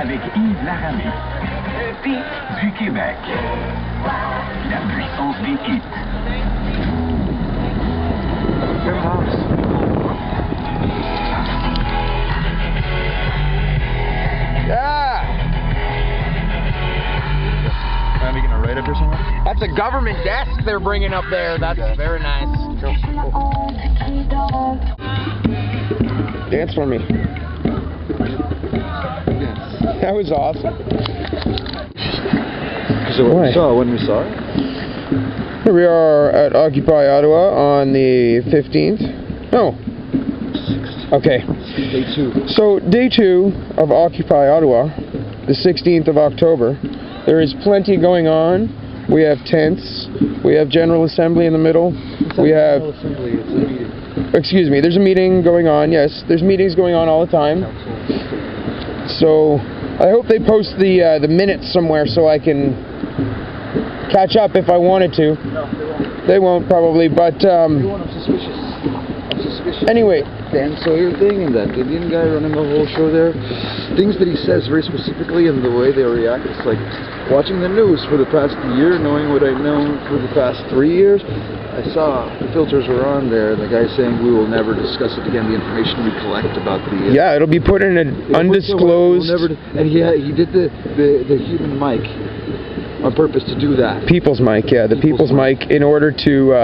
avec Yves Laramé. Le beat du Québec. La puissance des hits. Yeah! Am I making a right up here somewhere? That's a government desk they're bringing up there. That's very nice. Dance for me. Yes. That was awesome. Because of what we saw when we saw it? Here we are at Occupy Ottawa on the 15th. No. Okay. Day 2. So, day 2 of Occupy Ottawa, the 16th of October. There is plenty going on. We have tents. We have General Assembly in the middle. We have... General Assembly, it's a meeting. Excuse me, there's a meeting going on, yes. There's meetings going on all the time. So, I hope they post the minutes somewhere so I can catch up if I wanted to. No, they won't probably, but... They won't, I'm suspicious. Anyway. Dan Sawyer thing and that Indian guy running the whole show there. Things that he says very specifically and the way they react. It's like watching the news for the past year, knowing what I've known for the past 3 years. I saw the filters were on there. The guy saying we will never discuss it again. The information we collect about the... yeah, it'll be put in an undisclosed... And he did the human mic on purpose to do that. People's mic, yeah, the people's mic in order to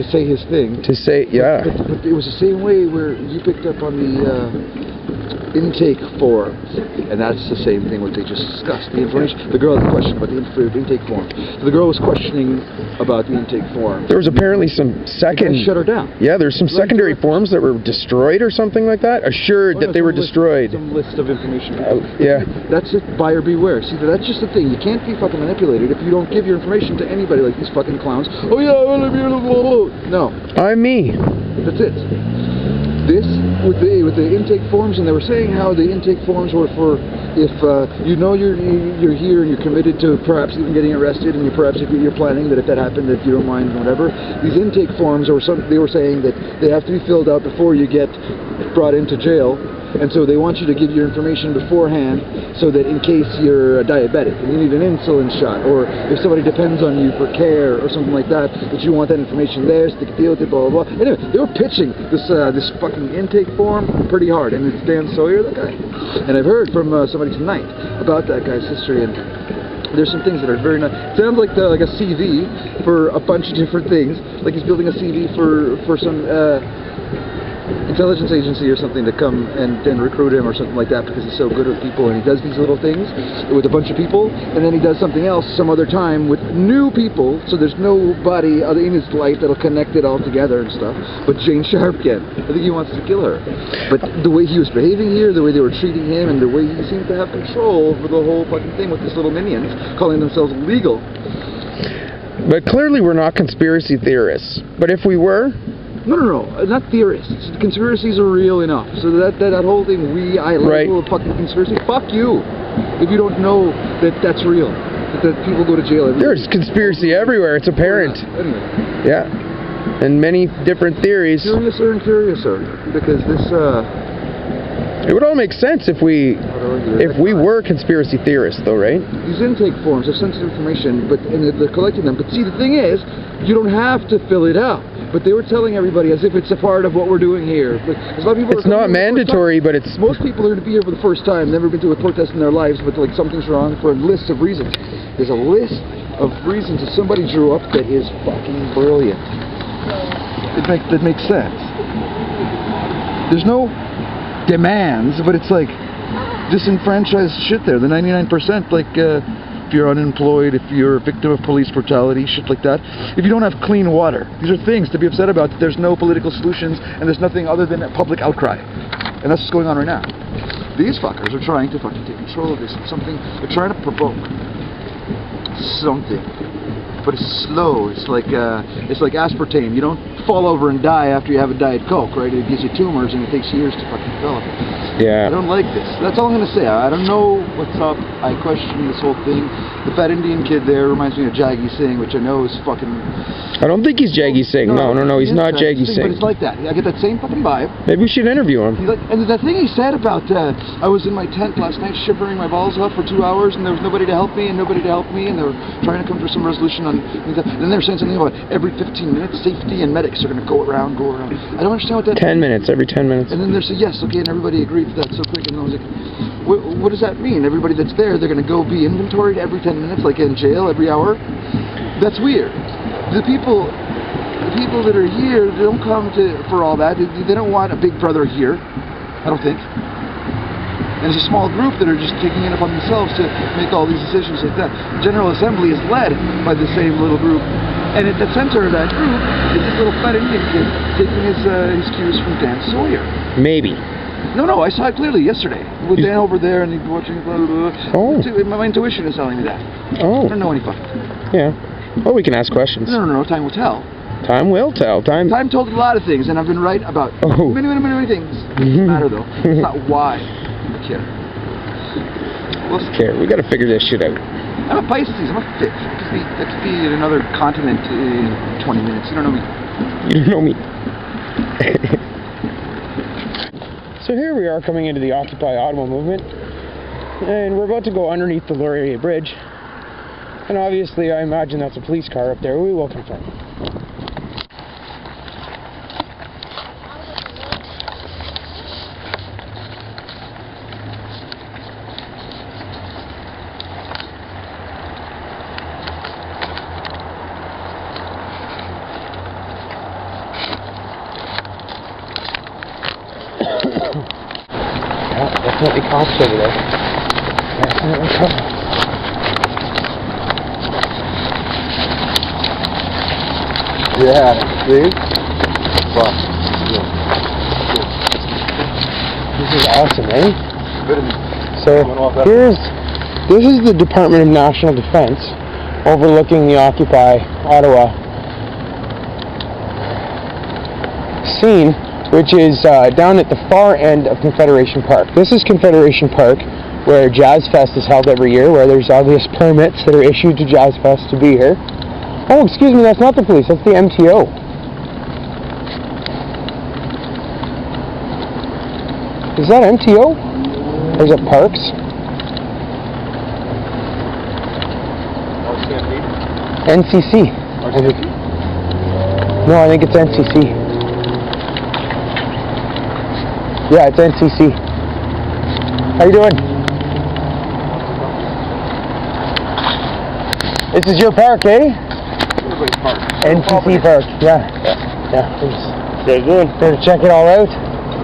say his thing. To say, yeah. But it was the same way where you picked up on the intake forms, and that's the same thing what they just discussed. The information, the girl had a question about the intake form. So the girl was questioning about the intake form. There was apparently some second... shut her down. Yeah, there's some secondary forms that were destroyed or something like that. Assured that they were destroyed. Some list of information. Yeah. That's it, buyer beware. See, that's just the thing. You can't be fucking manipulated if you don't give your information to anybody like these fucking clowns. Oh yeah, no. I'm me. That's it. This, with the intake forms, and they were saying how the intake forms were for if you know you're here and you're committed to perhaps even getting arrested, and if you're planning that if that happened that you don't mind whatever. These intake forms they were saying that they have to be filled out before you get brought into jail, and so they want you to give your information beforehand so that in case you're diabetic and you need an insulin shot, or if somebody depends on you for care or something like that, that you want that information there so they can deal with it, blah blah blah. Anyway, they were pitching this fucking intake form pretty hard, and it's Dan Sawyer, that guy. And I've heard from somebody tonight about that guy's history, and there's some things that are very nice. It sounds like a CV for a bunch of different things, like he's building a CV for some intelligence agency or something to come and recruit him or something like that, because he's so good with people and he does these little things with a bunch of people, and then he does something else some other time with new people, so there's nobody in his life that'll connect it all together and stuff, but Jane Sharp can. I think he wants to kill her. But the way he was behaving here, the way they were treating him, and the way he seemed to have control over the whole fucking thing with these little minions calling themselves legal. But clearly we're not conspiracy theorists. But if we were... No, not theorists. Conspiracies are real enough. So that whole thing, label of fucking conspiracy, fuck you. If you don't know that that's real, that people go to jail every There's conspiracy everywhere, it's apparent. Anyway. Yeah. And many different theories. Curiouser and curiouser. Because this, it would all make sense if we were conspiracy theorists, though, right? These intake forms are sensitive information, and they're collecting them. But see, the thing is, you don't have to fill it out. But they were telling everybody as if it's a part of what we're doing here. But a lot of people it's not mandatory, but it's... Most people are going to be here for the first time, never been to a protest in their lives, but like something's wrong for a list of reasons. There's a list of reasons that somebody drew up that is fucking brilliant. That makes sense. There's no demands, but it's like disenfranchised shit there. The 99%, like... if you're unemployed, if you're a victim of police brutality, shit like that. If you don't have clean water, these are things to be upset about. That there's no political solutions and there's nothing other than a public outcry. And that's what's going on right now. These fuckers are trying to fucking take control of this. They're trying to provoke something but it's slow. It's like aspartame. You don't fall over and die after you have a Diet Coke, right? It gives you tumors and it takes years to fucking develop. Yeah. I don't like this. That's all I'm gonna say. I don't know what's up. I question this whole thing. The fat Indian kid there reminds me of Jaggi Singh, which I know is fucking... I don't think he's Jaggi Singh. No, he's not Jaggi Singh. But it's like that. I get that same fucking vibe. Maybe we should interview him. And the thing he said about, I was in my tent last night shivering my balls off for 2 hours and there was nobody to help me and nobody to help me and they were trying to come to some resolution on... And then they were saying something about every 15 minutes safety and medics are going to go around. I don't understand what that 10 minutes, every 10 minutes. And then they said, yes, okay, and everybody agreed to that so quick. And I was like, what does that mean? Everybody that's there, they're going to go be inventoried every 10 minutes, like in jail every hour? That's weird. The people that are here, they don't come for all that. They don't want a big brother here, I don't think. And it's a small group that are just taking it upon themselves to make all these decisions like that. General Assembly is led by the same little group. And at the center of that group is this little fat Indian kid taking his cues from Dan Sawyer. Maybe. No, I saw it clearly yesterday. With Dan over there and he's watching blah, blah, blah. Oh. My intuition is telling me that. Oh. I don't know any fucking. Yeah. Well, we can ask questions. No, time will tell. Time will tell. Time told a lot of things, and I've been right about many things. Doesn't matter, though. It's not why I care. We gotta figure this shit out. I'm a Pisces. I'm a fish. I could be in another continent in 20 minutes. You don't know me. You don't know me. So here we are coming into the Occupy Ottawa movement, and we're about to go underneath the Laurier Bridge. And obviously, I imagine that's a police car up there. We will confirm. Yeah, definitely cops over there. Definitely cops. Yeah, see? Wow. This is awesome, eh? So this is the Department of National Defense overlooking the Occupy Ottawa scene, which is down at the far end of Confederation Park. This is Confederation Park, where Jazz Fest is held every year, where there's obvious permits that are issued to Jazz Fest to be here. Oh, excuse me, that's not the police, that's the MTO. Is that MTO? Or is it Parks? NCC. No, I think it's NCC. Yeah, it's NCC. How you doing? This is your park, eh? Park. NCC Park, yeah. You guys doing? Here to check it all out.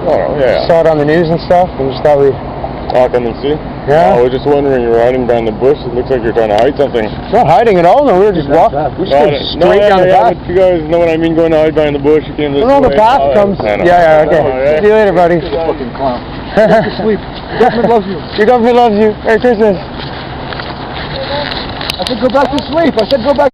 Oh, yeah. Saw it on the news and stuff, and just thought we'd... Come and see? Yeah. I was just wondering, you were hiding behind the bush. It looks like you're trying to hide something. Not hiding at all, no, we were just walking. We just went straight down the path. But you guys know what I mean, going to hide behind the bush. You came this way. The path comes... Yeah, okay. See you later, buddy. You're a fucking clown. Go back to sleep. Government loves you. Your government loves you. Merry Christmas. I said go back to sleep. I said go back.